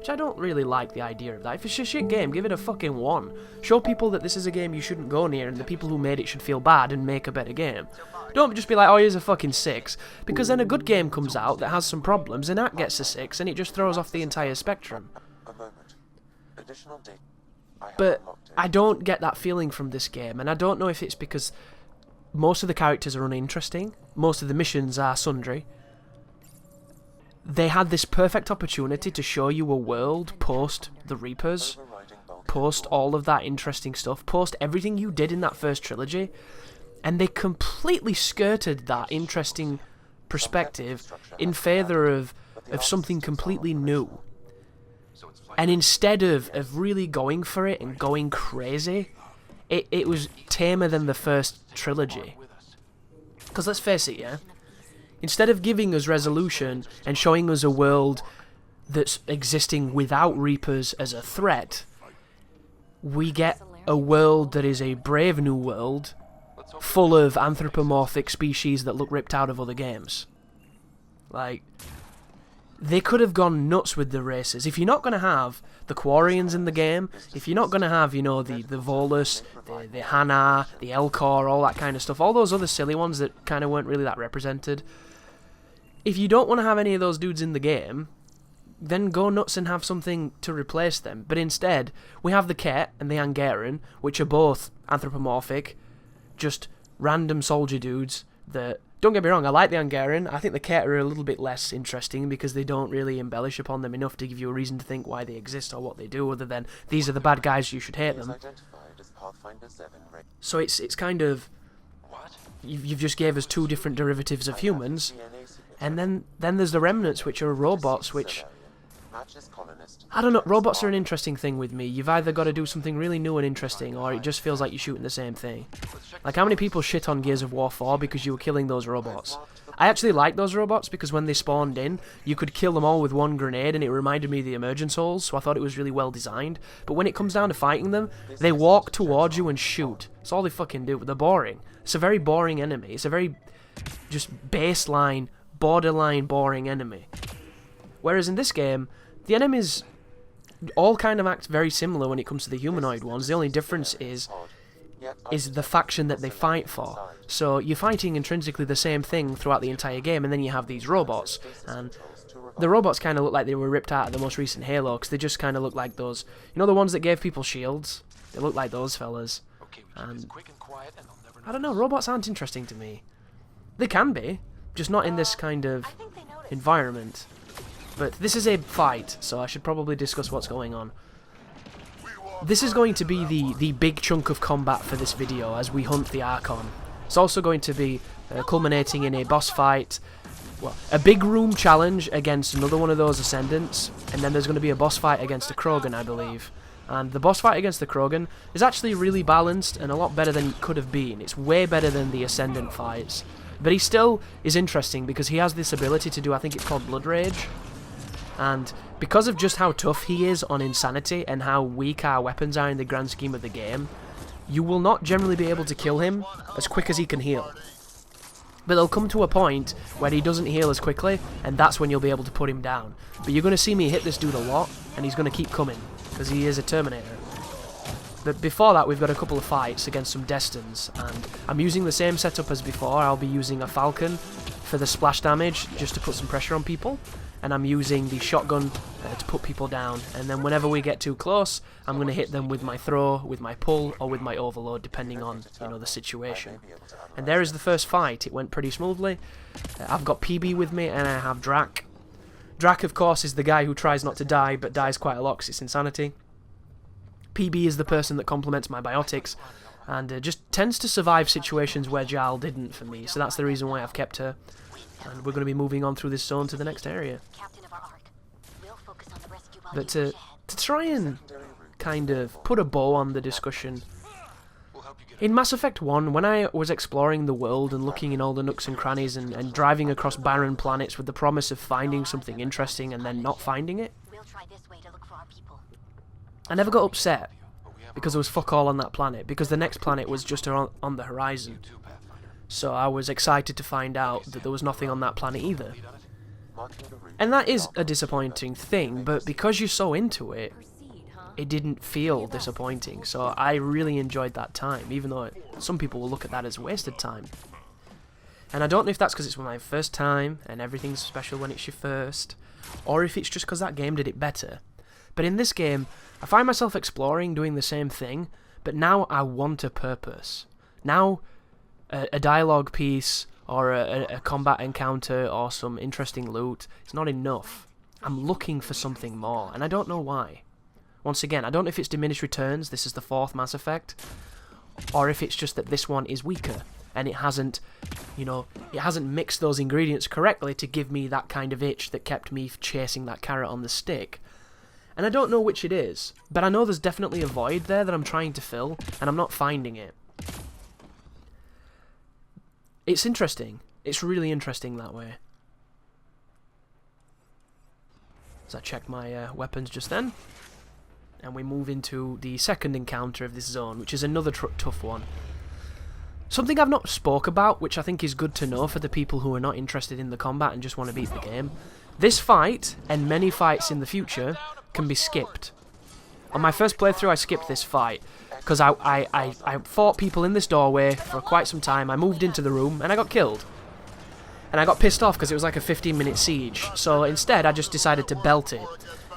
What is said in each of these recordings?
which I don't really like the idea of that. If it's a shit game, give it a fucking 1. Show people that this is a game you shouldn't go near, and the people who made it should feel bad and make a better game. Don't just be like, oh, here's a fucking 6, because then a good game comes out that has some problems, and that gets a 6, and it just throws off the entire spectrum. But I don't get that feeling from this game, and I don't know if it's because most of the characters are uninteresting, most of the missions are sundry. They had this perfect opportunity to show you a world post the Reapers, post all of that interesting stuff, post everything you did in that first trilogy, and they completely skirted that interesting perspective in favour of something completely new. And instead of really going for it and going crazy, it was tamer than the first trilogy. Because let's face it, yeah? Instead of giving us resolution and showing us a world that's existing without Reapers as a threat, we get a world that is a brave new world, full of anthropomorphic species that look ripped out of other games. Like, they could have gone nuts with the races. If you're not going to have the Quarians in the game, if you're not going to have, you know, the Volus, the Hana, the Elcor, all that kind of stuff, all those other silly ones that kind of weren't really that represented, if you don't want to have any of those dudes in the game, then go nuts and have something to replace them. But instead, we have the Ket and the Angaran, which are both anthropomorphic, just random soldier dudes that... Don't get me wrong, I like the Angaran. I think the Ket are a little bit less interesting because they don't really embellish upon them enough to give you a reason to think why they exist or what they do, other than these are the bad guys, you should hate them. So it's kind of... You've just gave us 2 different derivatives of humans, and then there's the remnants, which are robots, which... I don't know, robots are an interesting thing with me. You've either got to do something really new and interesting, or it just feels like you're shooting the same thing. Like, how many people shit on Gears of War 4 because you were killing those robots? I actually like those robots because when they spawned in, you could kill them all with 1 grenade, and it reminded me of the Emergent Souls, so I thought it was really well designed. But when it comes down to fighting them, they walk towards you and shoot. That's all they fucking do. They're boring. It's a very boring enemy. It's a very just baseline, borderline boring enemy. Whereas in this game, the enemies all kind of act very similar when it comes to the humanoid ones. The only difference is the faction that they fight for. So you're fighting intrinsically the same thing throughout the entire game, and then you have these robots. And the robots kind of look like they were ripped out of the most recent Halo, because they just kind of look like those... You know the ones that gave people shields? They look like those fellas. And I don't know, robots aren't interesting to me. They can be, just not in this kind of environment. But this is a fight, so I should probably discuss what's going on. This is going to be the big chunk of combat for this video as we hunt the Archon. It's also going to be culminating in a boss fight, well, a big room challenge against another one of those Ascendants, and then there's going to be a boss fight against a Krogan, I believe. And the boss fight against the Krogan is actually really balanced and a lot better than it could have been. It's way better than the Ascendant fights. But he still is interesting because he has this ability to do, I think it's called Blood Rage. And because of just how tough he is on Insanity and how weak our weapons are in the grand scheme of the game, you will not generally be able to kill him as quick as he can heal. But there'll come to a point where he doesn't heal as quickly, and that's when you'll be able to put him down. But you're going to see me hit this dude a lot, and he's going to keep coming, because he is a Terminator. But before that, we've got a couple of fights against some Destins, and I'm using the same setup as before. I'll be using a Falcon for the splash damage, just to put some pressure on people. And I'm using the shotgun to put people down, and then whenever we get too close, I'm going to hit them with my throw, with my pull, or with my overload, depending on, you know, the situation. And there is the first fight. It went pretty smoothly. I've got PB with me, and I have Drac. Drac, of course, is the guy who tries not to die, but dies quite a lot because it's Insanity. PB is the person that complements my biotics, and just tends to survive situations where Jarl didn't for me, so that's the reason why I've kept her. And we're going to be moving on through this zone to the next area. But to try and kind of put a bow on the discussion, in Mass Effect 1, when I was exploring the world and looking in all the nooks and crannies and driving across barren planets with the promise of finding something interesting and then not finding it, I never got upset because there was fuck all on that planet, because the next planet was just on the horizon. So I was excited to find out that there was nothing on that planet either. And that is a disappointing thing, but because you're so into it, it didn't feel disappointing. So I really enjoyed that time, even though some people will look at that as wasted time. And I don't know if that's because it's my first time, and everything's special when it's your first, or if it's just because that game did it better. But in this game, I find myself exploring, doing the same thing, but now I want a purpose. Now, a dialogue piece, or a combat encounter, or some interesting loot, it's not enough. I'm looking for something more, and I don't know why. Once again, I don't know if it's diminished returns, this is the 4th Mass Effect, or if it's just that this one is weaker, and it hasn't, you know, it hasn't mixed those ingredients correctly to give me that kind of itch that kept me chasing that carrot on the stick. And I don't know which it is, but I know there's definitely a void there that I'm trying to fill, and I'm not finding it. It's interesting. It's really interesting that way. So I checked my weapons just then. And we move into the second encounter of this zone, which is another tough one. Something I've not spoke about, which I think is good to know for the people who are not interested in the combat and just want to beat the game. This fight, and many fights in the future, can be skipped. On my first playthrough I skipped this fight, because I fought people in this doorway for quite some time. I moved into the room, and I got killed. And I got pissed off because it was like a 15-minute siege, so instead I just decided to belt it.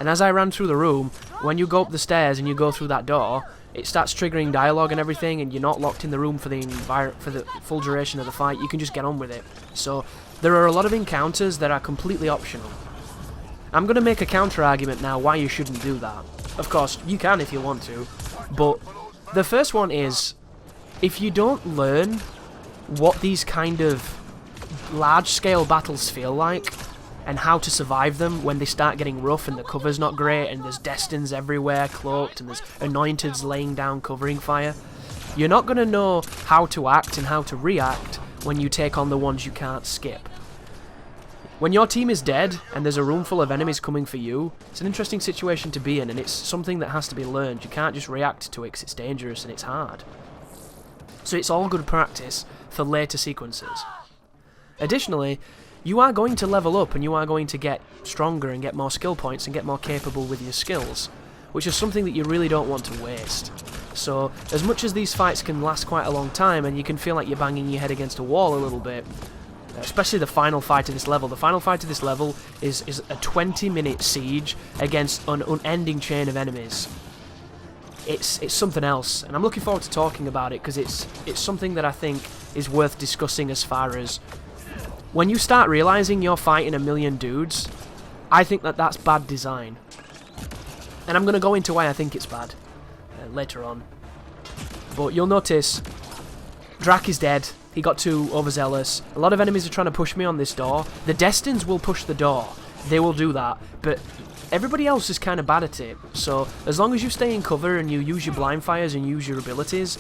And as I ran through the room, when you go up the stairs and you go through that door, it starts triggering dialogue and everything, and you're not locked in the room for the full duration of the fight. You can just get on with it. So there are a lot of encounters that are completely optional. I'm going to make a counter-argument now why you shouldn't do that. Of course, you can if you want to, but the first one is, if you don't learn what these kind of large-scale battles feel like, and how to survive them when they start getting rough and the cover's not great and there's Destins everywhere cloaked and there's Anointeds laying down covering fire, you're not going to know how to act and how to react when you take on the ones you can't skip. When your team is dead and there's a room full of enemies coming for you, it's an interesting situation to be in, and it's something that has to be learned. You can't just react to it because it's dangerous and it's hard. So it's all good practice for later sequences. Additionally, you are going to level up and you are going to get stronger and get more skill points and get more capable with your skills, which is something that you really don't want to waste. So, as much as these fights can last quite a long time and you can feel like you're banging your head against a wall a little bit, especially the final fight of this level. The final fight of this level is a 20-minute siege against an unending chain of enemies. It's something else, and I'm looking forward to talking about it because it's something that I think is worth discussing as far as when you start realizing you're fighting a million dudes. I think that that's bad design, and I'm going to go into why I think it's bad later on. But you'll notice Drac is dead. He got too overzealous. A lot of enemies are trying to push me on this door. The Destins will push the door. They will do that. But everybody else is kind of bad at it. So as long as you stay in cover and you use your blind fires and use your abilities,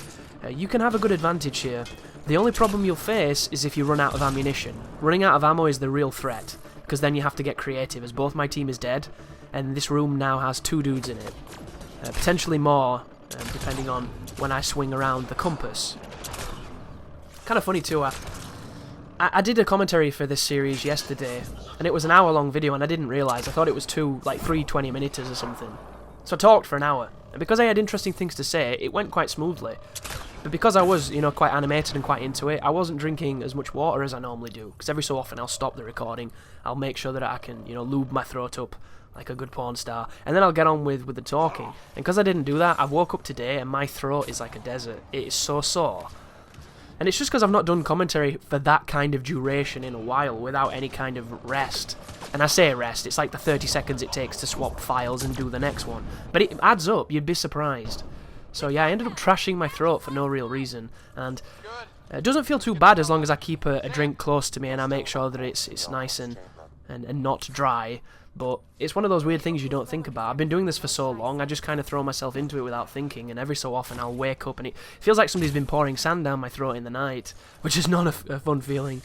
you can have a good advantage here. The only problem you'll face is if you run out of ammunition. Running out of ammo is the real threat, because then you have to get creative, as both my team is dead, and this room now has 2 dudes in it. Potentially more, depending on when I swing around the compass. Kind of funny too, I did a commentary for this series yesterday, and it was an hour-long video, and I didn't realise. I thought it was 3 20-minuters or something. So I talked for an hour, and because I had interesting things to say, it went quite smoothly. But because I was, quite animated and quite into it, I wasn't drinking as much water as I normally do, because every so often I'll stop the recording, I'll make sure that I can, lube my throat up like a good porn star, and then I'll get on with the talking. And because I didn't do that, I woke up today and my throat is like a desert. It is so sore. And it's just because I've not done commentary for that kind of duration in a while without any kind of rest. And I say rest, it's like the 30 seconds it takes to swap files and do the next one. But it adds up, you'd be surprised. So yeah, I ended up trashing my throat for no real reason. And it doesn't feel too bad as long as I keep a drink close to me and I make sure that it's nice and not dry. But it's one of those weird things you don't think about. I've been doing this for so long, I just kind of throw myself into it without thinking, and every so often I'll wake up and it feels like somebody's been pouring sand down my throat in the night, which is not a fun feeling.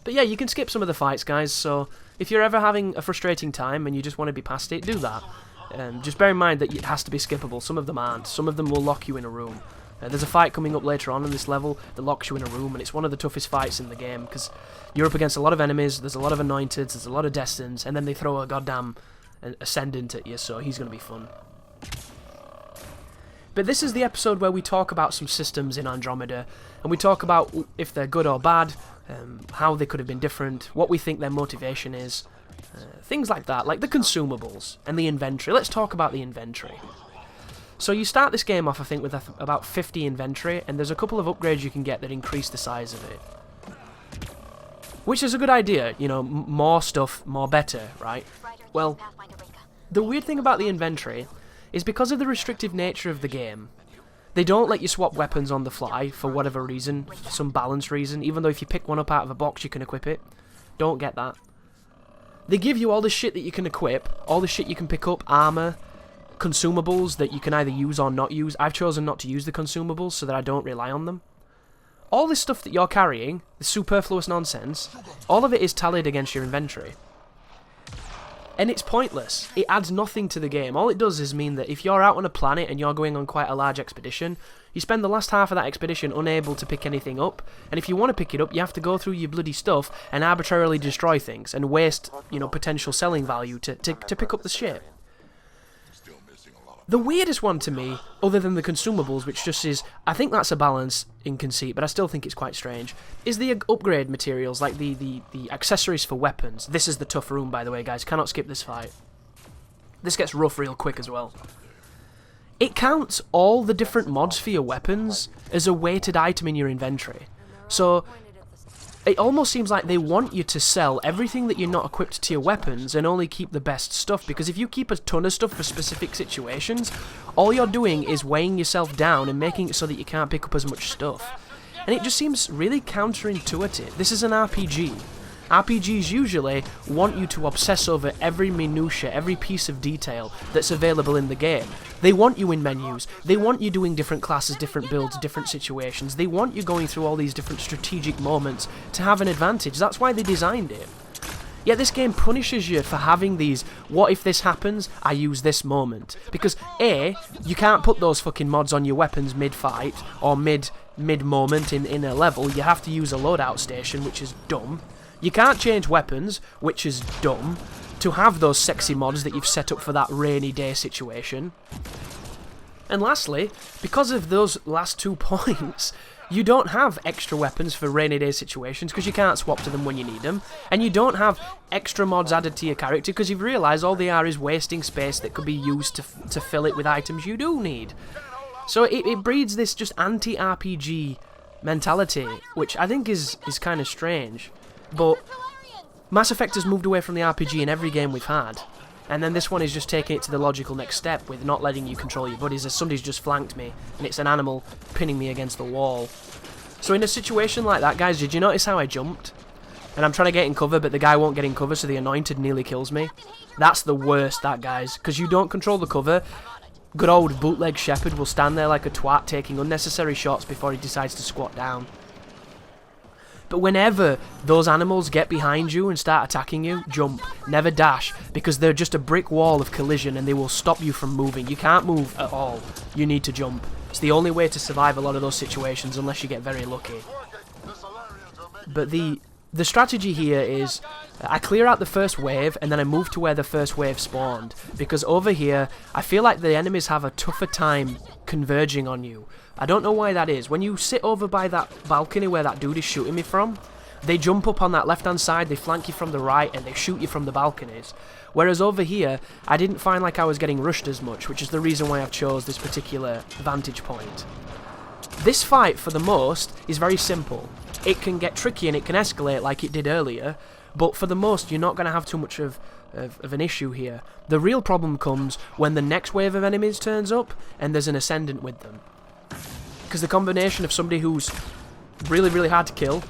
But yeah, you can skip some of the fights, guys, so if you're ever having a frustrating time and you just want to be past it, do that. Just bear in mind that it has to be skippable. Some of them aren't. Some of them will lock you in a room. There's a fight coming up later on in this level that locks you in a room, and it's one of the toughest fights in the game, because you're up against a lot of enemies, there's a lot of anointeds, there's a lot of destins, and then they throw a goddamn ascendant at you, so he's going to be fun. But this is the episode where we talk about some systems in Andromeda, and we talk about if they're good or bad, how they could have been different, what we think their motivation is, things like that, like the consumables and the inventory. Let's talk about the inventory. So you start this game off, I think, with about 50 inventory, and there's a couple of upgrades you can get that increase the size of it. Which is a good idea, you know, more stuff, more better, right? Well, the weird thing about the inventory is because of the restrictive nature of the game, they don't let you swap weapons on the fly for whatever reason, for some balance reason, even though if you pick one up out of a box you can equip it. Don't get that. They give you all the shit that you can equip, all the shit you can pick up, armor, consumables that you can either use or not use. I've chosen not to use the consumables so that I don't rely on them. All this stuff that you're carrying, the superfluous nonsense, all of it is tallied against your inventory. And it's pointless. It adds nothing to the game. All it does is mean that if you're out on a planet and you're going on quite a large expedition, you spend the last half of that expedition unable to pick anything up, and if you want to pick it up, you have to go through your bloody stuff and arbitrarily destroy things and waste, you know, potential selling value to pick up the shit. The weirdest one to me, other than the consumables, which just is, I think that's a balance in conceit, but I still think it's quite strange, is the upgrade materials, like the accessories for weapons. This is the tough room, by the way, guys. Cannot skip this fight. This gets rough real quick as well. It counts all the different mods for your weapons as a weighted item in your inventory. So it almost seems like they want you to sell everything that you're not equipped to your weapons and only keep the best stuff, because if you keep a ton of stuff for specific situations, all you're doing is weighing yourself down and making it so that you can't pick up as much stuff. And it just seems really counterintuitive. This is an RPG. RPGs usually want you to obsess over every minutia, every piece of detail that's available in the game. They want you in menus, they want you doing different classes, different builds, different situations, they want you going through all these different strategic moments to have an advantage. That's why they designed it. Yet this game punishes you for having these, what if this happens, I use this moment. Because A, you can't put those fucking mods on your weapons mid-fight, or mid-moment in a level. You have to use a loadout station, which is dumb. You can't change weapons, which is dumb, to have those sexy mods that you've set up for that rainy day situation. And lastly, because of those last 2 points, you don't have extra weapons for rainy day situations because you can't swap to them when you need them, and you don't have extra mods added to your character because you've realised all they are is wasting space that could be used to fill it with items you do need. So it breeds this just anti-RPG mentality, which I think is kind of strange. But Mass Effect has moved away from the RPG in every game we've had, and then this one is just taking it to the logical next step with not letting you control your buddies, as somebody's just flanked me and it's an animal pinning me against the wall. So in a situation like that, guys, did you notice how I jumped? And I'm trying to get in cover, but the guy won't get in cover, so the anointed nearly kills me. That's the worst, that, guys, because you don't control the cover. Good old bootleg shepherd will stand there like a twat taking unnecessary shots before he decides to squat down. But whenever those animals get behind you and start attacking you, jump. Never dash, because they're just a brick wall of collision and they will stop you from moving. You can't move at all. You need to jump. It's the only way to survive a lot of those situations, unless you get very lucky. But the strategy here is, I clear out the first wave and then I move to where the first wave spawned, because over here, I feel like the enemies have a tougher time converging on you. I don't know why that is. When you sit over by that balcony where that dude is shooting me from, they jump up on that left-hand side, they flank you from the right, and they shoot you from the balconies. Whereas over here, I didn't find like I was getting rushed as much, which is the reason why I've chose this particular vantage point. This fight, for the most, is very simple. It can get tricky and it can escalate like it did earlier, but for the most, you're not going to have too much of an issue here. The real problem comes when the next wave of enemies turns up, and there's an ascendant with them. Because the combination of somebody who's really, really hard to kill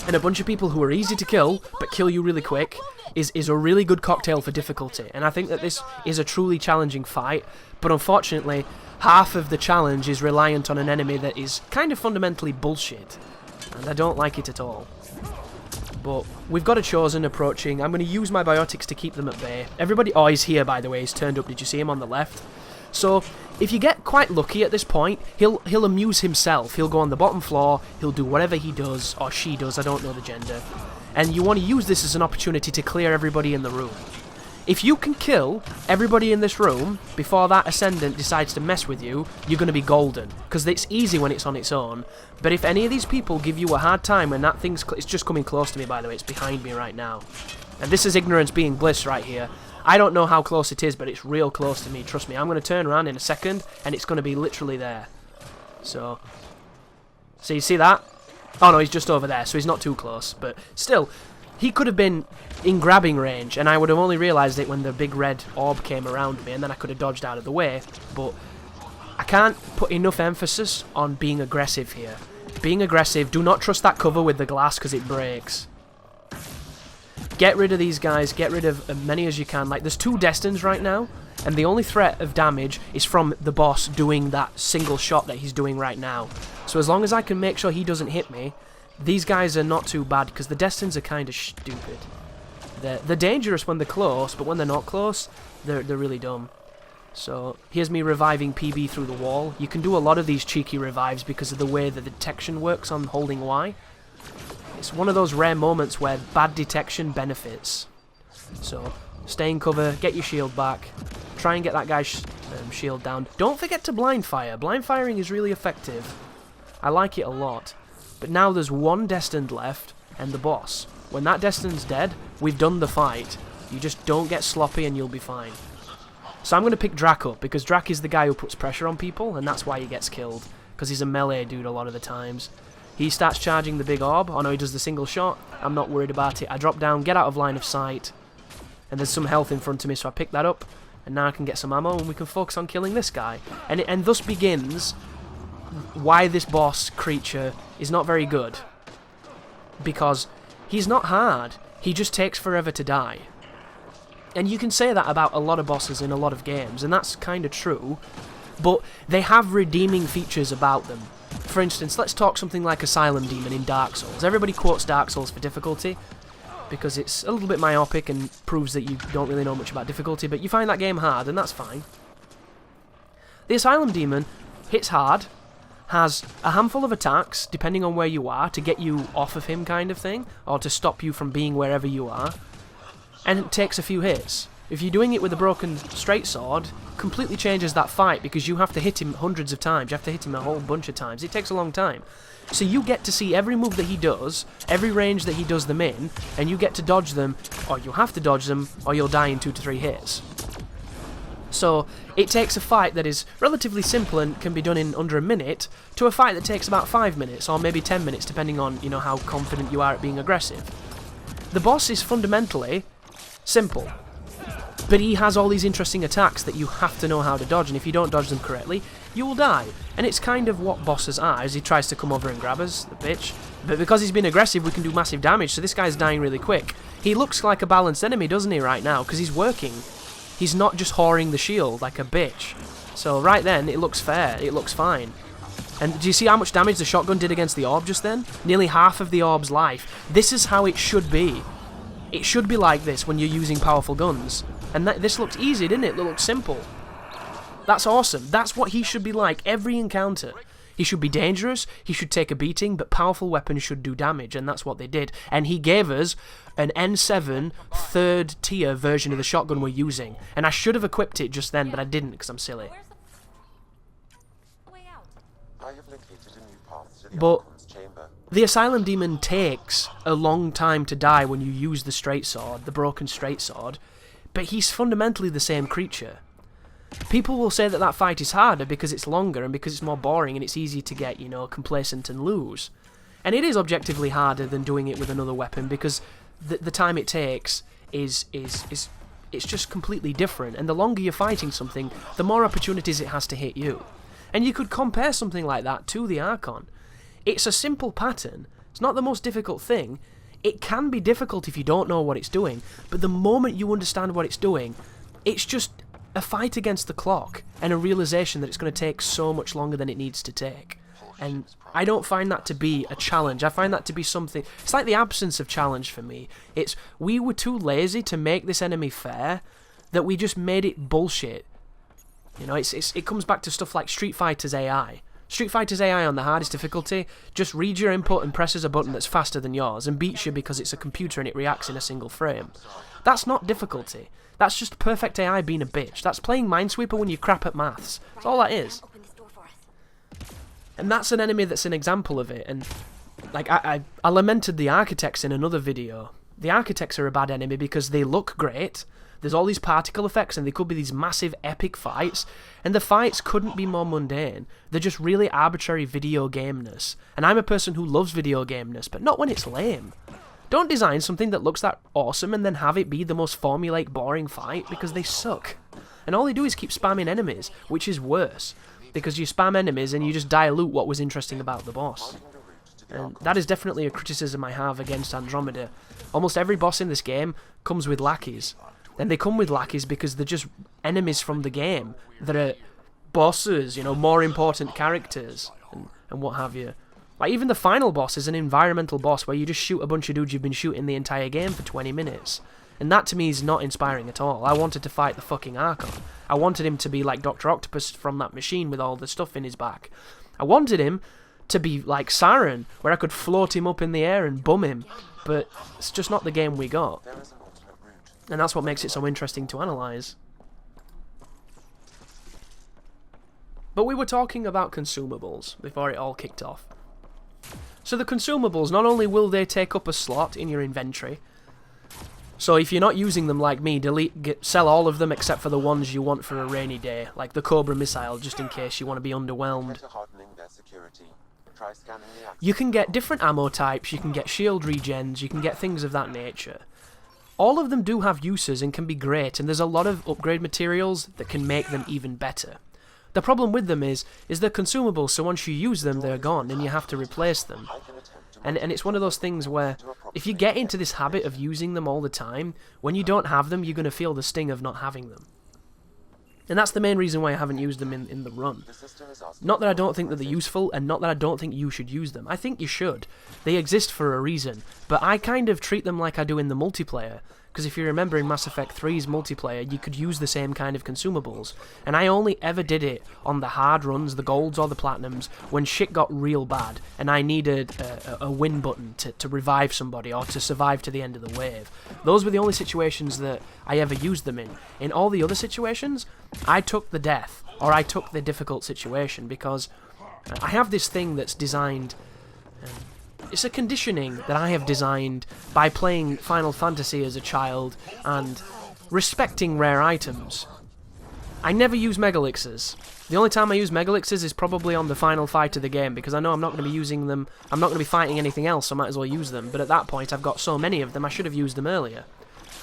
and a bunch of people who are easy to kill but kill you really quick is a really good cocktail for difficulty. And I think that this is a truly challenging fight, but unfortunately half of the challenge is reliant on an enemy that is kind of fundamentally bullshit, and I don't like it at all. But we've got a Chosen approaching. I'm going to use my biotics to keep them at bay. Everybody... Oh, he's here, by the way. He's turned up. Did you see him on the left? So if you get quite lucky at this point, he'll amuse himself. He'll go on the bottom floor, he'll do whatever he does, or she does, I don't know the gender. And you want to use this as an opportunity to clear everybody in the room. If you can kill everybody in this room before that Ascendant decides to mess with you, you're going to be golden. Because it's easy when it's on its own. But if any of these people give you a hard time when that thing's... It's just coming close to me, by the way. It's behind me right now. And this is ignorance being bliss right here. I don't know how close it is, but it's real close to me. Trust me. I'm going to turn around in a second, and it's going to be literally there. So... So you see that? Oh no, he's just over there, so he's not too close. But still... He could have been in grabbing range, and I would have only realised it when the big red orb came around me, and then I could have dodged out of the way. But I can't put enough emphasis on being aggressive here. Being aggressive, do not trust that cover with the glass, because it breaks. Get rid of these guys, get rid of as many as you can. Like, there's 2 Destins right now, and the only threat of damage is from the boss doing that single shot that he's doing right now. So as long as I can make sure he doesn't hit me, these guys are not too bad, because the Destins are kind of stupid. They're dangerous when they're close, but when they're not close, they're really dumb. So, here's me reviving PB through the wall. You can do a lot of these cheeky revives because of the way that the detection works on holding Y. It's one of those rare moments where bad detection benefits. So, stay in cover, get your shield back, try and get that guy's shield down. Don't forget to blind fire. Blind firing is really effective. I like it a lot. But now there's 1 Destined left, and the boss. When that Destined's dead, we've done the fight. You just don't get sloppy and you'll be fine. So I'm going to pick Drac up, because Drac is the guy who puts pressure on people, and that's why he gets killed. Because he's a melee dude a lot of the times. He starts charging the big orb. Oh no, he does the single shot. I'm not worried about it. I drop down, get out of line of sight. And there's some health in front of me, so I pick that up. And now I can get some ammo, and we can focus on killing this guy. And thus begins... why this boss creature is not very good. Because he's not hard, he just takes forever to die. And you can say that about a lot of bosses in a lot of games, and that's kind of true, but they have redeeming features about them. For instance, let's talk something like Asylum Demon in Dark Souls. Everybody quotes Dark Souls for difficulty, because it's a little bit myopic and proves that you don't really know much about difficulty, but you find that game hard, and that's fine. The Asylum Demon hits hard, has a handful of attacks, depending on where you are, to get you off of him kind of thing, or to stop you from being wherever you are, and it takes a few hits. If you're doing it with a broken straight sword, completely changes that fight, because you have to hit him hundreds of times, you have to hit him a whole bunch of times, it takes a long time. So you get to see every move that he does, every range that he does them in, and you get to dodge them, or you have to dodge them, or you'll die in 2 to 3 hits. So, it takes a fight that is relatively simple and can be done in under a minute, to a fight that takes about 5 minutes, or maybe 10 minutes, depending on, how confident you are at being aggressive. The boss is fundamentally simple, but he has all these interesting attacks that you have to know how to dodge, and if you don't dodge them correctly, you will die. And it's kind of what bosses are, as he tries to come over and grab us, the bitch. But because he's been aggressive, we can do massive damage, so this guy's dying really quick. He looks like a balanced enemy, doesn't he, right now, because he's working. He's not just whoring the shield like a bitch. So right then, it looks fair. It looks fine. And do you see how much damage the shotgun did against the orb just then? Nearly half of the orb's life. This is how it should be. It should be like this when you're using powerful guns. And this looked easy, didn't it? It looked simple. That's awesome. That's what he should be like every encounter. He should be dangerous, he should take a beating, but powerful weapons should do damage, and that's what they did. And he gave us an N7 third tier version of the shotgun we're using. And I should have equipped it just then, but I didn't because I'm silly. But the Asylum Demon takes a long time to die when you use the straight sword, the broken straight sword, but he's fundamentally the same creature. People will say that that fight is harder because it's longer and because it's more boring and it's easy to get, complacent and lose. And it is objectively harder than doing it with another weapon because the time it takes is it's just completely different. And the longer you're fighting something, the more opportunities it has to hit you. And you could compare something like that to the Archon. It's a simple pattern. It's not the most difficult thing. It can be difficult if you don't know what it's doing, but the moment you understand what it's doing, it's just a fight against the clock and a realization that it's going to take so much longer than it needs to take. And I don't find that to be a challenge. I find that to be something... It's like the absence of challenge for me. It's we were too lazy to make this enemy fair that we just made it bullshit. You know, it comes back to stuff like Street Fighter's AI. Street Fighter's AI on the hardest difficulty just reads your input and presses a button that's faster than yours and beats you because it's a computer and it reacts in a single frame. That's not difficulty. That's just perfect AI being a bitch. That's playing Minesweeper when you crap at maths. That's all that is. And that's an enemy that's an example of it. And like I lamented the Architects in another video. The Architects are a bad enemy because they look great. There's all these particle effects and they could be these massive epic fights, and the fights couldn't be more mundane. They're just really arbitrary video gameness. And I'm a person who loves video gameness, but not when it's lame. Don't design something that looks that awesome and then have it be the most formulaic, boring fight, because they suck. And all they do is keep spamming enemies, which is worse, because you spam enemies and you just dilute what was interesting about the boss. And that is definitely a criticism I have against Andromeda. Almost every boss in this game comes with lackeys. And they come with lackeys because they're just enemies from the game that are bosses, you know, more important characters and what have you. Like, even the final boss is an environmental boss where you just shoot a bunch of dudes you've been shooting the entire game for 20 minutes. And that to me is not inspiring at all. I wanted to fight the fucking Archon. I wanted him to be like Dr. Octopus from that machine with all the stuff in his back. I wanted him to be like Siren, where I could float him up in the air and bum him. But it's just not the game we got. And that's what makes it so interesting to analyse. But we were talking about consumables before it all kicked off. So the consumables, not only will they take up a slot in your inventory, so if you're not using them like me, sell all of them except for the ones you want for a rainy day, like the Cobra missile, just in case you want to be underwhelmed. You can get different ammo types, you can get shield regens, you can get things of that nature. All of them do have uses and can be great, and there's a lot of upgrade materials that can make them even better. The problem with them is they're consumables, so once you use them, they're gone, and you have to replace them. And it's one of those things where, if you get into this habit of using them all the time, when you don't have them, you're going to feel the sting of not having them. And that's the main reason why I haven't used them in the run. Not that I don't think that they're useful, and not that I don't think you should use them. I think you should. They exist for a reason. But I kind of treat them like I do in the multiplayer. Because if you remember in Mass Effect 3's multiplayer, you could use the same kind of consumables. And I only ever did it on the hard runs, the golds or the platinums, when shit got real bad, and I needed a win button to revive somebody or to survive to the end of the wave. Those were the only situations that I ever used them in. In all the other situations, I took the death, or I took the difficult situation, because I have this thing that's designed... It's a conditioning that I have designed by playing Final Fantasy as a child and respecting rare items. I never use Megalixirs. The only time I use Megalixirs is probably on the final fight of the game, because I know I'm not going to be using them, I'm not going to be fighting anything else, so I might as well use them. But at that point, I've got so many of them, I should have used them earlier.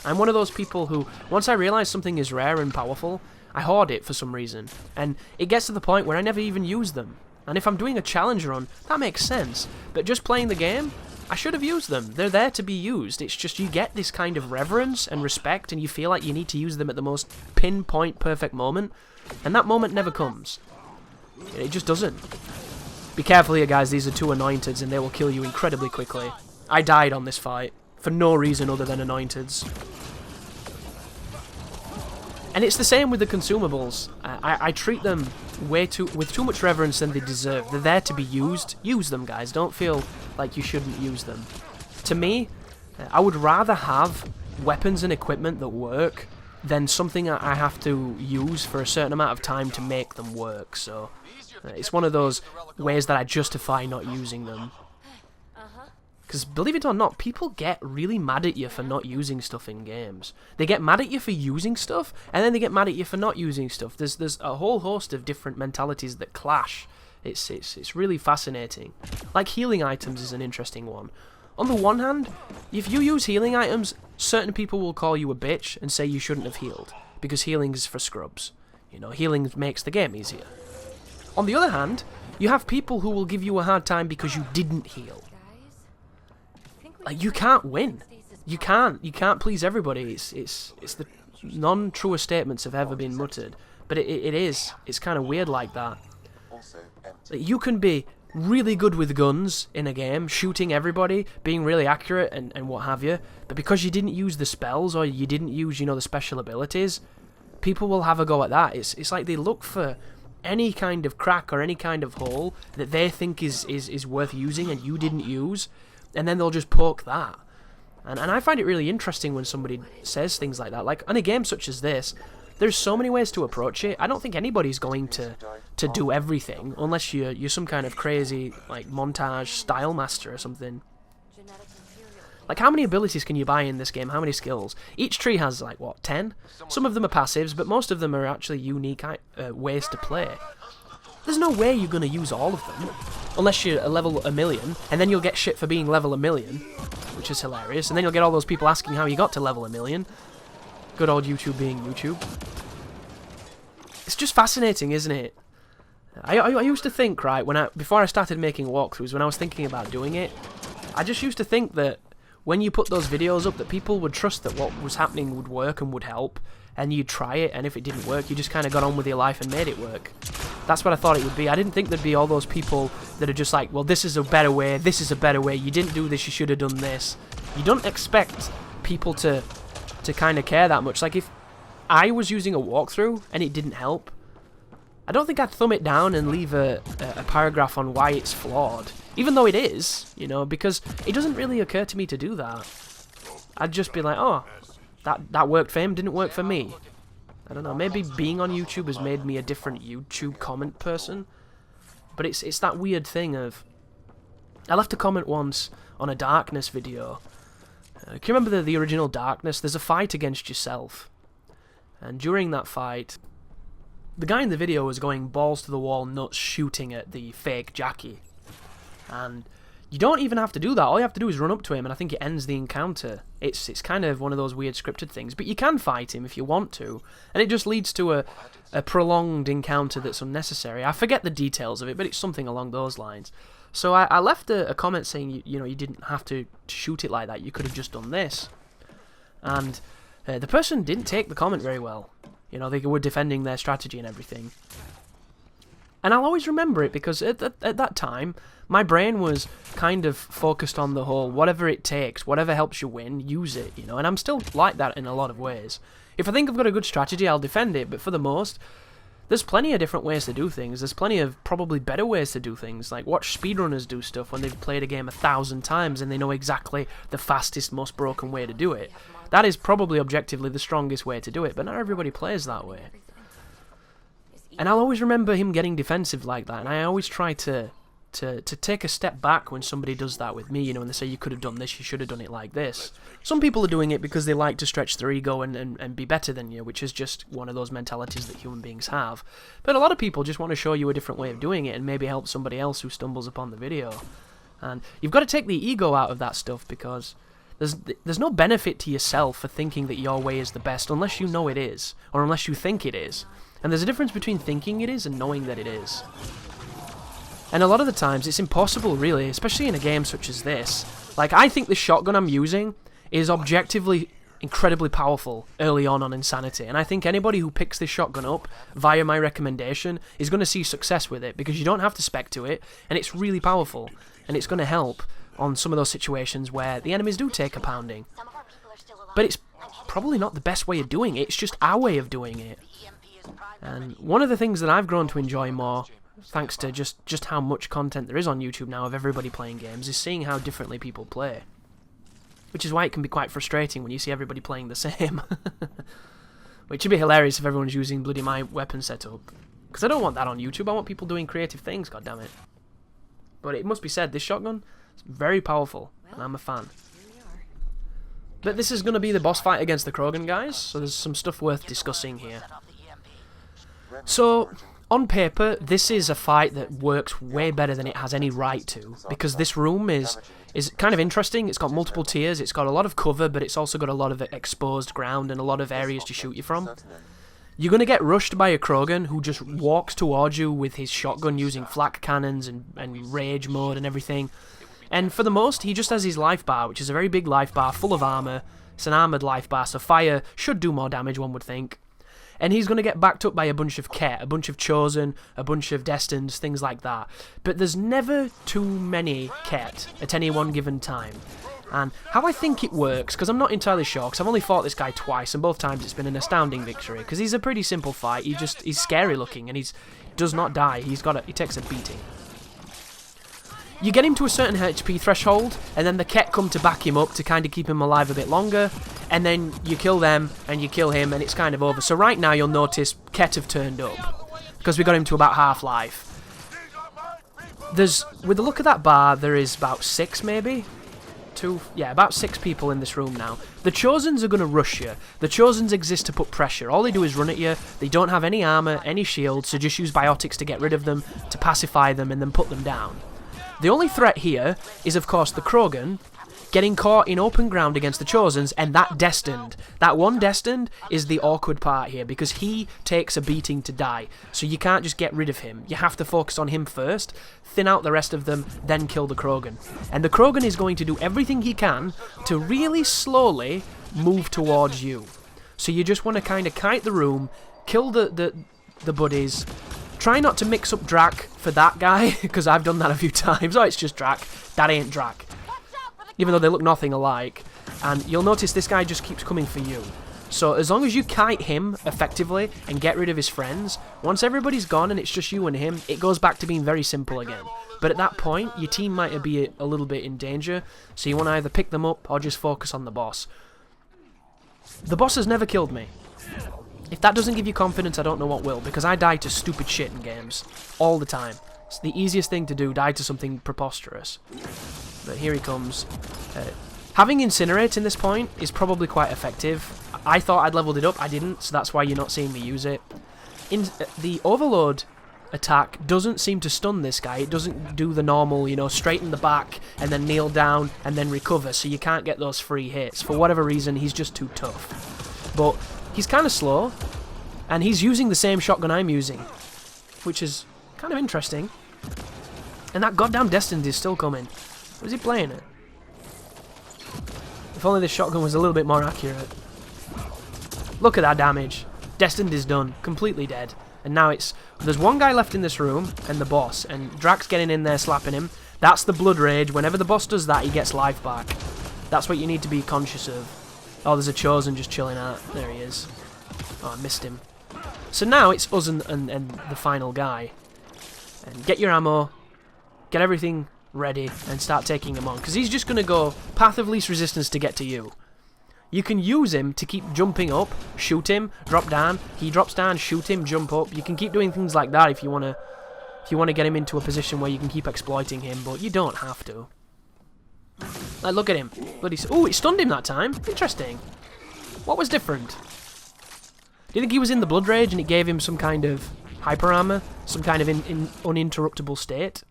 I'm one of those people who, once I realise something is rare and powerful, I hoard it for some reason. And it gets to the point where I never even use them. And if I'm doing a challenge run, that makes sense. But just playing the game, I should have used them. They're there to be used. It's just you get this kind of reverence and respect, and you feel like you need to use them at the most pinpoint perfect moment, and that moment never comes. It just doesn't. Be careful here, guys. These are two Anointeds, and they will kill you incredibly quickly. I died on this fight, for no reason other than Anointeds. And it's the same with the consumables. I treat them with too much reverence than they deserve. They're there to be used. Use them, guys. Don't feel like you shouldn't use them. To me, I would rather have weapons and equipment that work than something I have to use for a certain amount of time to make them work. So it's one of those ways that I justify not using them. Because, believe it or not, people get really mad at you for not using stuff in games. They get mad at you for using stuff, and then they get mad at you for not using stuff. There's a whole host of different mentalities that clash. It's really fascinating. Like, healing items is an interesting one. On the one hand, if you use healing items, certain people will call you a bitch and say you shouldn't have healed, because healing is for scrubs. You know, healing makes the game easier. On the other hand, you have people who will give you a hard time because you didn't heal. Like, you can't win. You can't please everybody. It's the non-truest statements have ever been muttered. But it is. It's kind of weird like that. Like, you can be really good with guns in a game, shooting everybody, being really accurate and what have you, but because you didn't use the spells or you didn't use, you know, the special abilities, people will have a go at that. It's like they look for any kind of crack or any kind of hole that they think is worth using and you didn't use, and then they'll just poke that. And I find it really interesting when somebody says things like that. Like, on a game such as this, there's so many ways to approach it. I don't think anybody's going to do everything, unless you're some kind of crazy, like, montage style master or something. Like, how many abilities can you buy in this game? How many skills? Each tree has, like, what, 10? Some of them are passives, but most of them are actually unique ways to play. There's no way you're going to use all of them, unless you're a level 1,000,000, and then you'll get shit for being level 1,000,000, which is hilarious, and then you'll get all those people asking how you got to level 1,000,000. Good old YouTube being YouTube. It's just fascinating, isn't it? I used to think, right, before I started making walkthroughs, when I was thinking about doing it, I just used to think that when you put those videos up, that people would trust that what was happening would work and would help, and you'd try it, and if it didn't work, you just kind of got on with your life and made it work. That's what I thought it would be. I didn't think there'd be all those people that are just like, well, this is a better way, this is a better way, you didn't do this, you should have done this. You don't expect people to kind of care that much. Like, if I was using a walkthrough and it didn't help, I don't think I'd thumb it down and leave a paragraph on why it's flawed. Even though it is, you know, because it doesn't really occur to me to do that. I'd just be like, oh, that worked for him, didn't work for me. I don't know, maybe being on YouTube has made me a different YouTube comment person. But it's that weird thing of... I left a comment once on a Darkness video. Can you remember the original Darkness? There's a fight against yourself. And during that fight, the guy in the video was going balls to the wall nuts shooting at the fake Jackie. And you don't even have to do that. All you have to do is run up to him, and I think it ends the encounter. It's kind of one of those weird scripted things, but you can fight him if you want to, and it just leads to a prolonged encounter that's unnecessary. I forget the details of it, but it's something along those lines. So I left a comment saying, you know, you didn't have to shoot it like that. You could have just done this. And the person didn't take the comment very well. You know, they were defending their strategy and everything. And I'll always remember it because at that time, my brain was kind of focused on the whole, whatever it takes, whatever helps you win, use it, you know, and I'm still like that in a lot of ways. If I think I've got a good strategy, I'll defend it, but for the most, there's plenty of different ways to do things. There's plenty of probably better ways to do things. Like, watch speedrunners do stuff when they've played a game 1,000 times and they know exactly the fastest, most broken way to do it. That is probably objectively the strongest way to do it, but not everybody plays that way. And I'll always remember him getting defensive like that, and I always try to take a step back when somebody does that with me, you know, and they say, you could have done this, you should have done it like this. Some people are doing it because they like to stretch their ego and be better than you, which is just one of those mentalities that human beings have. But a lot of people just want to show you a different way of doing it and maybe help somebody else who stumbles upon the video. And you've got to take the ego out of that stuff, because there's no benefit to yourself for thinking that your way is the best unless you know it is, or unless you think it is. And there's a difference between thinking it is and knowing that it is. And a lot of the times, it's impossible, really, especially in a game such as this. Like, I think the shotgun I'm using is objectively incredibly powerful early on Insanity, and I think anybody who picks this shotgun up via my recommendation is going to see success with it, because you don't have to spec to it, and it's really powerful, and it's going to help on some of those situations where the enemies do take a pounding. But it's probably not the best way of doing it, it's just our way of doing it. And one of the things that I've grown to enjoy more, thanks to just how much content there is on YouTube now of everybody playing games, is seeing how differently people play. Which is why it can be quite frustrating when you see everybody playing the same. Which would be hilarious if everyone's using bloody my weapon setup. Because I don't want that on YouTube, I want people doing creative things, goddammit. But it must be said, this shotgun is very powerful, and I'm a fan. But this is going to be the boss fight against the Krogan guys, so there's some stuff worth discussing here. So, on paper, this is a fight that works way better than it has any right to, because this room is kind of interesting. It's got multiple tiers, it's got a lot of cover, but it's also got a lot of exposed ground and a lot of areas to shoot you from. You're going to get rushed by a Krogan who just walks towards you with his shotgun using flak cannons and rage mode and everything. And for the most, he just has his life bar, which is a very big life bar full of armor. It's an armored life bar, so fire should do more damage, one would think. And he's going to get backed up by a bunch of Ket, a bunch of Chosen, a bunch of Destined, things like that. But there's never too many Ket at any one given time. And how I think it works, because I'm not entirely sure, because I've only fought this guy twice, and both times it's been an astounding victory, because he's a pretty simple fight. He's scary looking, and he does not die. He takes a beating. You get him to a certain HP threshold, and then the Ket come to back him up to kind of keep him alive a bit longer, and then you kill them, and you kill him, and it's kind of over. So right now you'll notice Ket have turned up, because we got him to about half life. With the look of that bar, there is about 6 maybe? About 6 people in this room now. The Chosens are going to rush you. The Chosens exist to put pressure. All they do is run at you. They don't have any armor, any shields, so just use biotics to get rid of them, to pacify them, and then put them down. The only threat here is, of course, the Krogan getting caught in open ground against the Chosens, and that Destined. That one Destined is the awkward part here, because he takes a beating to die. So you can't just get rid of him. You have to focus on him first, thin out the rest of them, then kill the Krogan. And the Krogan is going to do everything he can to really slowly move towards you. So you just want to kind of kite the room, kill the buddies. Try not to mix up Drac for that guy, because I've done that a few times. Oh, it's just Drac. That ain't Drac. Even though they look nothing alike. And you'll notice this guy just keeps coming for you. So as long as you kite him effectively and get rid of his friends, once everybody's gone and it's just you and him, it goes back to being very simple again. But at that point, your team might be a little bit in danger, so you want to either pick them up or just focus on the boss. The boss has never killed me. If that doesn't give you confidence, I don't know what will, because I die to stupid shit in games. All the time. It's the easiest thing to do, die to something preposterous. But here he comes. Having Incinerate in this point is probably quite effective. I thought I'd leveled it up, I didn't, so that's why you're not seeing me use it. The Overload attack doesn't seem to stun this guy. It doesn't do the normal, straighten the back and then kneel down and then recover, so you can't get those free hits. For whatever reason, he's just too tough. But he's kind of slow, and he's using the same shotgun I'm using, which is kind of interesting. And that goddamn Destined is still coming. Was he playing it? If only this shotgun was a little bit more accurate. Look at that damage. Destined is done. Completely dead. And now there's one guy left in this room, and the boss. And Drac's getting in there, slapping him. That's the Blood Rage. Whenever the boss does that, he gets life back. That's what you need to be conscious of. Oh, there's a Chosen just chilling out. There he is. Oh, I missed him. So now it's us and the final guy. And get your ammo. Get everything ready and start taking him on, because he's just going to go path of least resistance to get to you. You can use him to keep jumping up, shoot him, drop down, he drops down, shoot him, jump up. You can keep doing things like that if you want to get him into a position where you can keep exploiting him, but you don't have to. Like, look at him. Oh, it stunned him that time. Interesting. What was different? Do you think he was in the Blood Rage and it gave him some kind of hyper armor, some kind of uninterruptible state?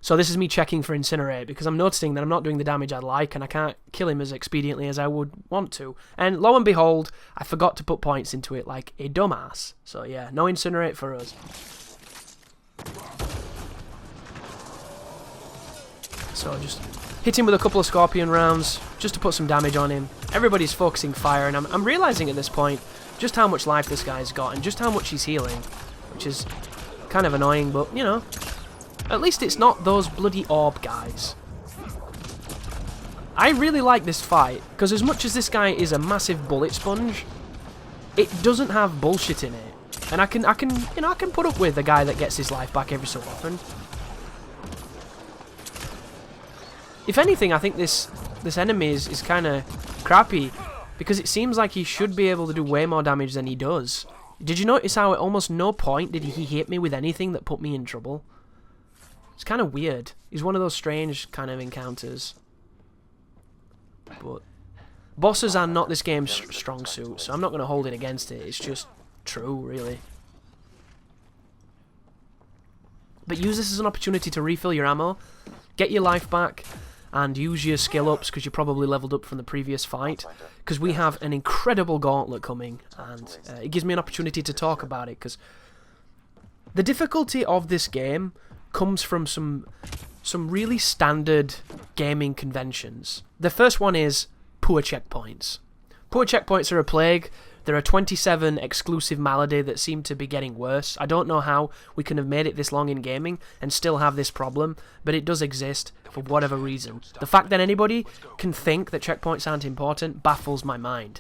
So this is me checking for Incinerate, because I'm noticing that I'm not doing the damage I'd like, and I can't kill him as expediently as I would want to. And lo and behold, I forgot to put points into it like a dumbass. So yeah, no Incinerate for us. So just hit him with a couple of Scorpion rounds, just to put some damage on him. Everybody's focusing fire, and I'm realising at this point just how much life this guy's got, and just how much he's healing. Which is kind of annoying, but, at least it's not those bloody orb guys. I really like this fight, because as much as this guy is a massive bullet sponge, it doesn't have bullshit in it. And I can put up with a guy that gets his life back every so often. If anything, I think this enemy is kind of crappy, because it seems like he should be able to do way more damage than he does. Did you notice how at almost no point did he hit me with anything that put me in trouble? It's kind of weird. He's one of those strange kind of encounters. But bosses are not this game's strong suit, so I'm not going to hold it against it. It's just true, really. But use this as an opportunity to refill your ammo, get your life back, and use your skill ups, because you're probably leveled up from the previous fight. Because we have an incredible gauntlet coming, and it gives me an opportunity to talk about it, because the difficulty of this game comes from some really standard gaming conventions. The first one is poor checkpoints. Poor checkpoints are a plague. There are 27 exclusive malady that seem to be getting worse. I don't know how we can have made it this long in gaming and still have this problem, but it does exist. for whatever reason. The fact that anybody can think that checkpoints aren't important baffles my mind.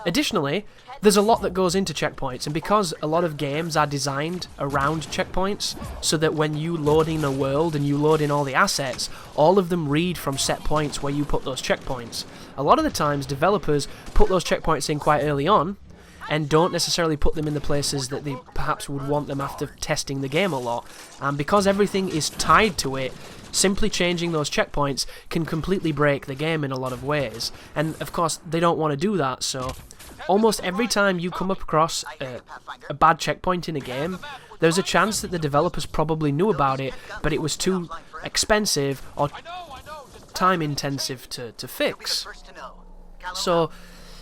Additionally, there's a lot that goes into checkpoints, and because a lot of games are designed around checkpoints, so that when you load in a world and you load in all the assets, all of them read from set points where you put those checkpoints. A lot of the times, developers put those checkpoints in quite early on, and don't necessarily put them in the places that they perhaps would want them after testing the game a lot. And because everything is tied to it, simply changing those checkpoints can completely break the game in a lot of ways. And of course, they don't want to do that, so almost every time you come across a bad checkpoint in a game, there's a chance that the developers probably knew about it, but it was too expensive or time intensive to fix. So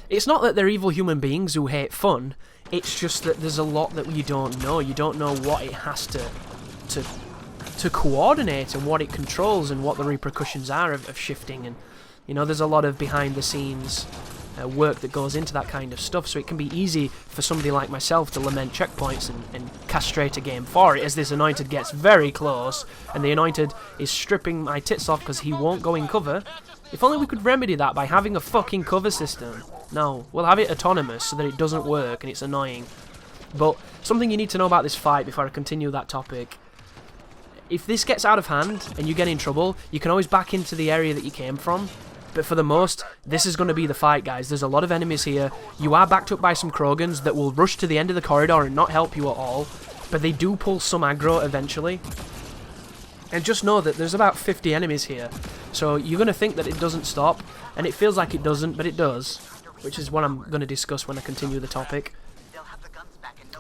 it's not that they're evil human beings who hate fun, it's just that there's a lot that you don't know. You don't know what it has to coordinate and what it controls and what the repercussions are of shifting. And you know, there's a lot of behind the scenes work that goes into that kind of stuff, so it can be easy for somebody like myself to lament checkpoints and castrate a game for it, as this Anointed gets very close and the Anointed is stripping my tits off because he won't go in cover. If only we could remedy that by having a fucking cover system. No, we'll have it autonomous so that it doesn't work and it's annoying. But something you need to know about this fight before I continue that topic: if this gets out of hand and you get in trouble, you can always back into the area that you came from. But for the most, this is going to be the fight, guys. There's a lot of enemies here. You are backed up by some Krogans that will rush to the end of the corridor and not help you at all. But they do pull some aggro eventually. And just know that there's about 50 enemies here. So you're going to think that it doesn't stop. And it feels like it doesn't, but it does. Which is what I'm going to discuss when I continue the topic.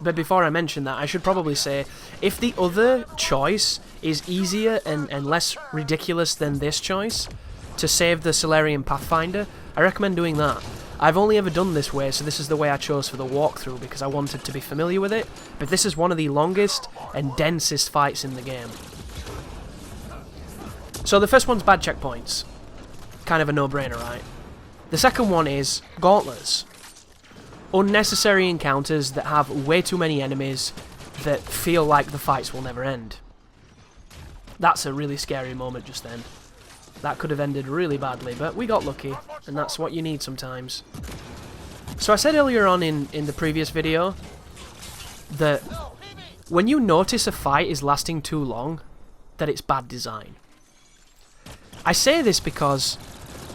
But before I mention that, I should probably say, if the other choice is easier and less ridiculous than this choice, to save the Solarian Pathfinder, I recommend doing that. I've only ever done this way, so this is the way I chose for the walkthrough because I wanted to be familiar with it, but this is one of the longest and densest fights in the game. So the first one's bad checkpoints. Kind of a no-brainer, right? The second one is gauntlets. Unnecessary encounters that have way too many enemies that feel like the fights will never end. That's a really scary moment just then. That could have ended really badly, but we got lucky, and that's what you need sometimes. So I said earlier on in the previous video that when you notice a fight is lasting too long, that it's bad design. I say this because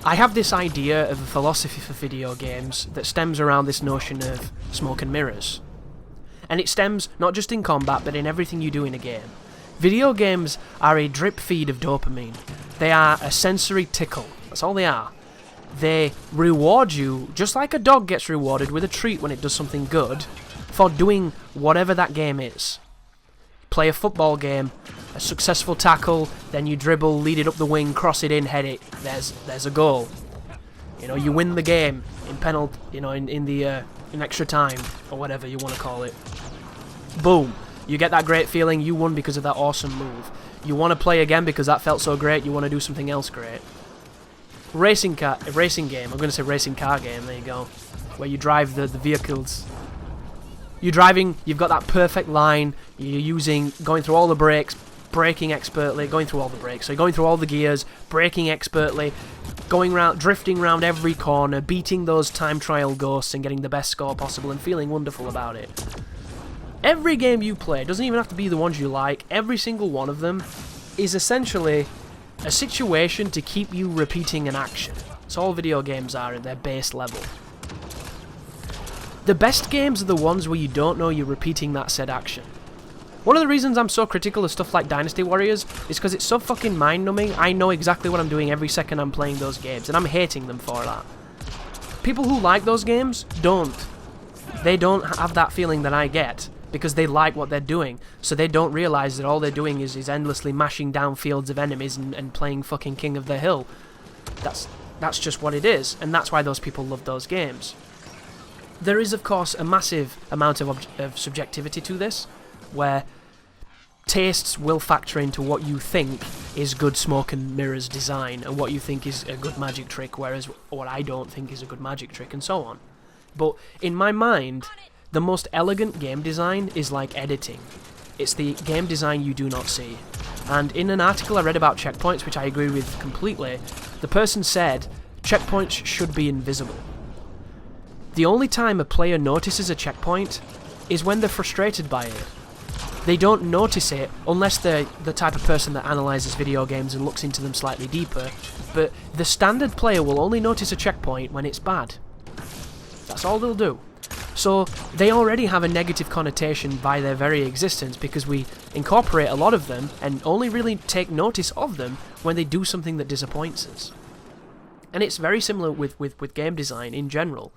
I have this idea of a philosophy for video games that stems around this notion of smoke and mirrors. And it stems not just in combat, but in everything you do in a game. Video games are a drip feed of dopamine. They are a sensory tickle. That's all they are. They reward you, just like a dog gets rewarded with a treat when it does something good, for doing whatever that game is. Play a football game, a successful tackle, then you dribble, lead it up the wing, cross it in, head it. There's a goal. You know, you win the game in penalty. You know, in extra time or whatever you want to call it. Boom. You get that great feeling. You won because of that awesome move. You want to play again because that felt so great. You want to do something else great. Racing game. I'm going to say racing car game. There you go. Where you drive the vehicles. You're driving. You've got that perfect line. You're going through all the brakes, braking expertly, going through all the brakes. So you're going through all the gears, braking expertly, going round, drifting around every corner, beating those time trial ghosts and getting the best score possible and feeling wonderful about it. Every game you play, doesn't even have to be the ones you like, every single one of them is essentially a situation to keep you repeating an action. That's all video games are at their base level. The best games are the ones where you don't know you're repeating that said action. One of the reasons I'm so critical of stuff like Dynasty Warriors is because it's so fucking mind-numbing. I know exactly what I'm doing every second I'm playing those games, and I'm hating them for that. People who like those games don't. They don't have that feeling that I get, because they like what they're doing, so they don't realise that all they're doing is endlessly mashing down fields of enemies and playing fucking King of the Hill. That's just what it is, and that's why those people love those games. There is, of course, a massive amount of subjectivity to this, where tastes will factor into what you think is good smoke and mirrors design, and what you think is a good magic trick, whereas what I don't think is a good magic trick, and so on. But in my mind, the most elegant game design is like editing. It's the game design you do not see. And in an article I read about checkpoints, which I agree with completely, the person said checkpoints should be invisible. The only time a player notices a checkpoint is when they're frustrated by it. They don't notice it unless they're the type of person that analyses video games and looks into them slightly deeper, but the standard player will only notice a checkpoint when it's bad. That's all they'll do. So they already have a negative connotation by their very existence because we incorporate a lot of them and only really take notice of them when they do something that disappoints us. And it's very similar with game design in general.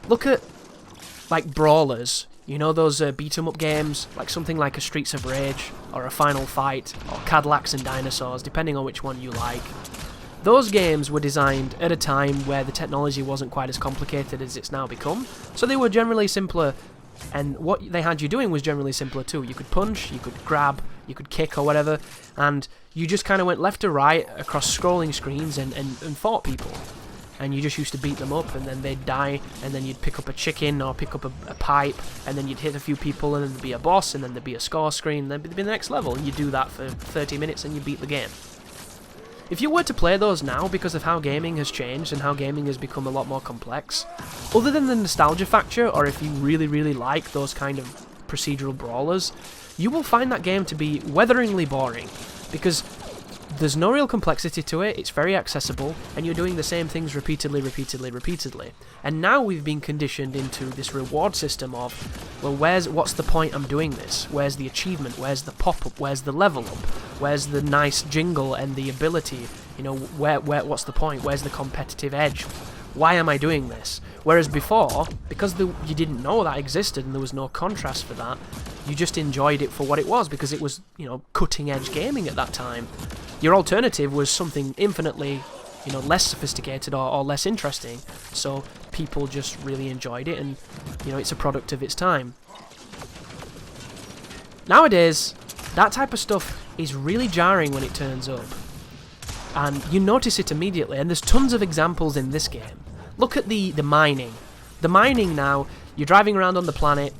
Look at, like, brawlers. You know those beat-em-up games, like something like a Streets of Rage, or a Final Fight, or Cadillacs and Dinosaurs, depending on which one you like. Those games were designed at a time where the technology wasn't quite as complicated as it's now become, so they were generally simpler, and what they had you doing was generally simpler too. You could punch, you could grab, you could kick or whatever, and you just kind of went left to right across scrolling screens and fought people. And you just used to beat them up, and then they'd die, and then you'd pick up a chicken or pick up a pipe, and then you'd hit a few people, and then there'd be a boss, and then there'd be a score screen, and then there'd be the next level, and you do that for 30 minutes and you beat the game. If you were to play those now, because of how gaming has changed and how gaming has become a lot more complex, other than the nostalgia factor, or if you really, really like those kind of procedural brawlers, you will find that game to be weatheringly boring, because there's no real complexity to it, it's very accessible, and you're doing the same things repeatedly. And now we've been conditioned into this reward system of, well, what's the point I'm doing this? Where's the achievement? Where's the pop-up? Where's the level up? Where's the nice jingle and the ability? You know, what's the point? Where's the competitive edge? Why am I doing this? Whereas before, because you didn't know that existed and there was no contrast for that, you just enjoyed it for what it was, because it was, you know, cutting-edge gaming at that time. Your alternative was something infinitely, you know, less sophisticated or less interesting, so people just really enjoyed it, and, you know, it's a product of its time. Nowadays, that type of stuff is really jarring when it turns up, and you notice it immediately, and there's tons of examples in this game. Look at the mining. The mining now, you're driving around on the planet,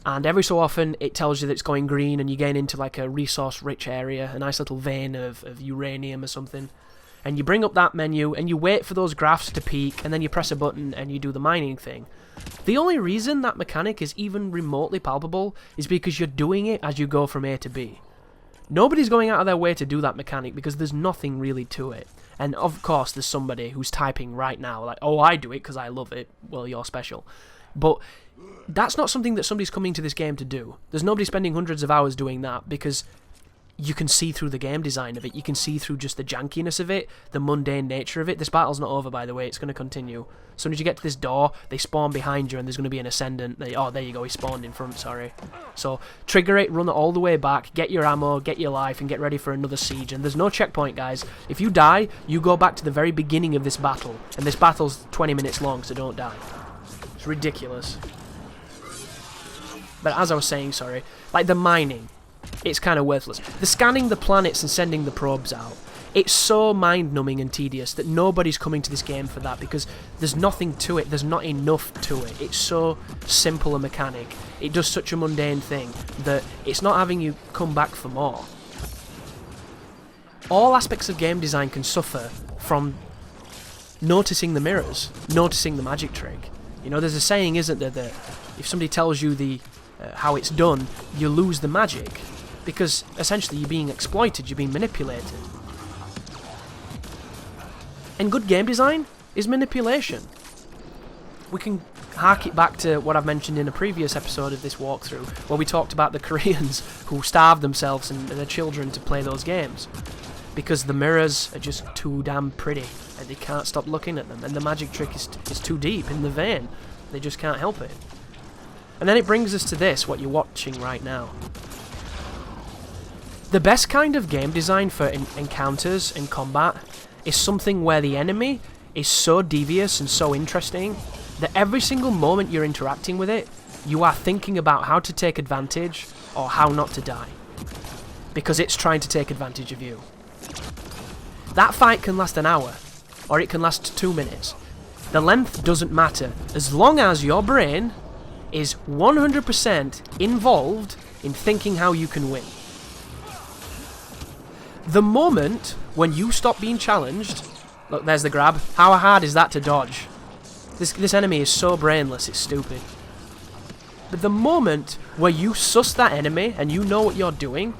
and every so often it tells you that it's going green and you gain into like a resource-rich area, a nice little vein of uranium or something. And you bring up that menu and you wait for those graphs to peak, and then you press a button and you do the mining thing. The only reason that mechanic is even remotely palpable is because you're doing it as you go from A to B. Nobody's going out of their way to do that mechanic because there's nothing really to it. And of course there's somebody who's typing right now like, oh, I do it because I love it. Well, you're special. But that's not something that somebody's coming to this game to do. There's nobody spending hundreds of hours doing that, because you can see through the game design of it. You can see through just the jankiness of it, the mundane nature of it. This battle's not over, by the way. It's going to continue. As soon as you get to this door, they spawn behind you, and there's going to be an ascendant. Oh, there you go. He spawned in front, sorry. So, trigger it, run it all the way back, get your ammo, get your life, and get ready for another siege. And there's no checkpoint, guys. If you die, you go back to the very beginning of this battle. And this battle's 20 minutes long, so don't die. It's ridiculous. But as I was saying, sorry, like the mining, it's kind of worthless. The scanning the planets and sending the probes out, it's so mind-numbing and tedious that nobody's coming to this game for that, because there's nothing to it, there's not enough to it. It's so simple a mechanic, it does such a mundane thing that it's not having you come back for more. All aspects of game design can suffer from noticing the mirrors, noticing the magic trick. You know, there's a saying, isn't there, that if somebody tells you how it's done, you lose the magic, because essentially you're being exploited, you're being manipulated. And good game design is manipulation. We can hark it back to what I've mentioned in a previous episode of this walkthrough, where we talked about the Koreans who starved themselves and their children to play those games, because the mirrors are just too damn pretty, and they can't stop looking at them, and the magic trick is too deep in the vein. They just can't help it. And then it brings us to this, what you're watching right now. The best kind of game design for encounters and combat is something where the enemy is so devious and so interesting that every single moment you're interacting with it, you are thinking about how to take advantage or how not to die, because it's trying to take advantage of you. That fight can last an hour, or it can last 2 minutes. The length doesn't matter, as long as your brain is 100% involved in thinking how you can win. The moment when you stop being challenged... Look, there's the grab. How hard is that to dodge? This enemy is so brainless, it's stupid. But the moment where you suss that enemy and you know what you're doing,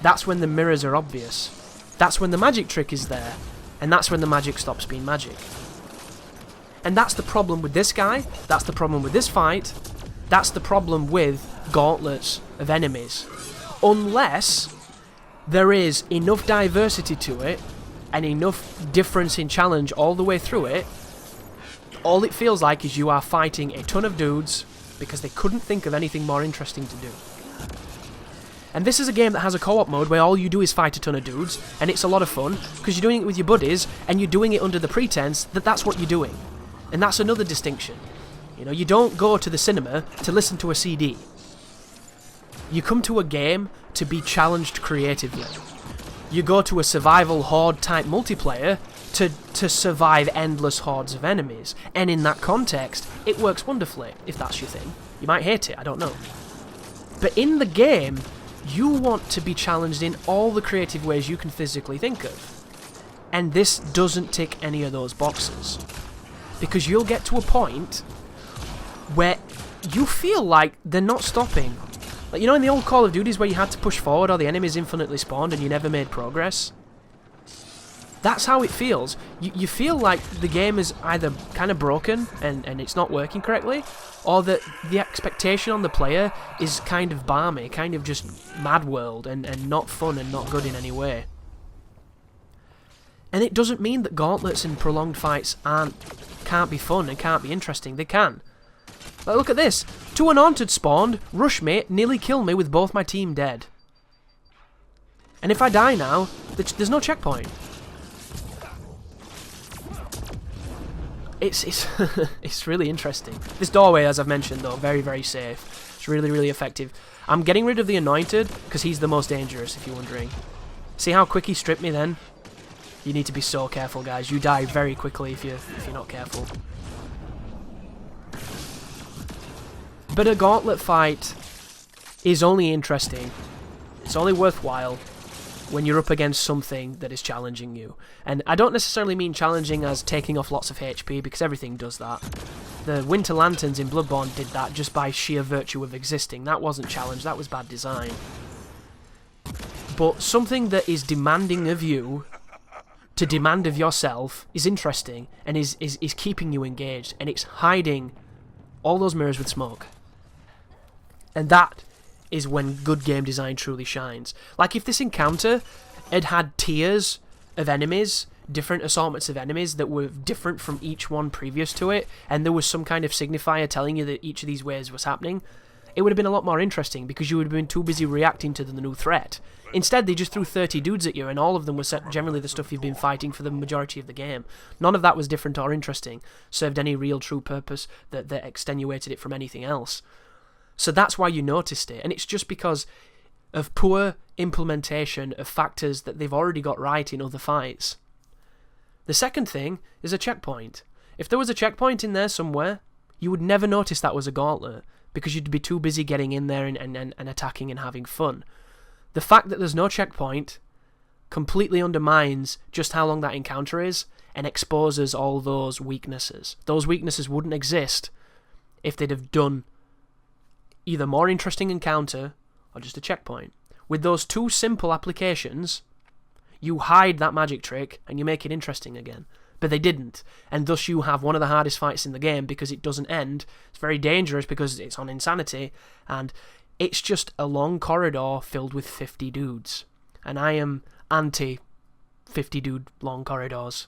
that's when the mirrors are obvious. That's when the magic trick is there. And that's when the magic stops being magic. And that's the problem with this guy. That's the problem with this fight. That's the problem with gauntlets of enemies. Unless there is enough diversity to it and enough difference in challenge all the way through it, all it feels like is you are fighting a ton of dudes because they couldn't think of anything more interesting to do. And this is a game that has a co-op mode where all you do is fight a ton of dudes, and it's a lot of fun because you're doing it with your buddies and you're doing it under the pretense that that's what you're doing. And that's another distinction. You know, you don't go to the cinema to listen to a CD. You come to a game to be challenged creatively. You go to a survival horde type multiplayer to survive endless hordes of enemies. And in that context, it works wonderfully, if that's your thing. You might hate it, I don't know. But in the game, you want to be challenged in all the creative ways you can physically think of. And this doesn't tick any of those boxes. Because you'll get to a point where you feel like they're not stopping. Like, you know in the old Call of Duties where you had to push forward or the enemies infinitely spawned and you never made progress? That's how it feels. You feel like the game is either kind of broken and it's not working correctly, or that the expectation on the player is kind of balmy, kind of just mad world and not fun and not good in any way. And it doesn't mean that gauntlets and prolonged fights can't be fun and can't be interesting. They can. But look at this. 2 unhaunted spawned, rush me, nearly kill me with both my team dead. And if I die now, there's no checkpoint. It's really interesting. This doorway, as I've mentioned, though, very, very safe. It's really, really effective. I'm getting rid of the Anointed because he's the most dangerous, if you're wondering. See how quick he stripped me then? You need to be so careful, guys. You die very quickly if you're not careful. But a gauntlet fight is only interesting. It's only worthwhile when you're up against something that is challenging you. And I don't necessarily mean challenging as taking off lots of HP, because everything does that. The Winter Lanterns in Bloodborne did that just by sheer virtue of existing. That wasn't challenge, that was bad design. But something that is demanding of you, to demand of yourself, is interesting, and is keeping you engaged, and it's hiding all those mirrors with smoke. And that is when good game design truly shines. Like if this encounter had tiers of enemies, different assortments of enemies that were different from each one previous to it, and there was some kind of signifier telling you that each of these ways was happening, it would have been a lot more interesting because you would have been too busy reacting to the new threat. Instead, they just threw 30 dudes at you, and all of them were generally the stuff you've been fighting for the majority of the game. None of that was different or interesting, served any real true purpose that extenuated it from anything else. So that's why you noticed it, and it's just because of poor implementation of factors that they've already got right in other fights. The second thing is a checkpoint. If there was a checkpoint in there somewhere, you would never notice that was a gauntlet, because you'd be too busy getting in there and attacking and having fun. The fact that there's no checkpoint completely undermines just how long that encounter is and exposes all those weaknesses. Those weaknesses wouldn't exist if they'd have done either more interesting encounter or just a checkpoint. With those two simple applications, you hide that magic trick and you make it interesting again. But they didn't, and thus you have one of the hardest fights in the game because it doesn't end. It's very dangerous because it's on Insanity, and it's just a long corridor filled with 50 dudes. And I am anti 50 dude long corridors.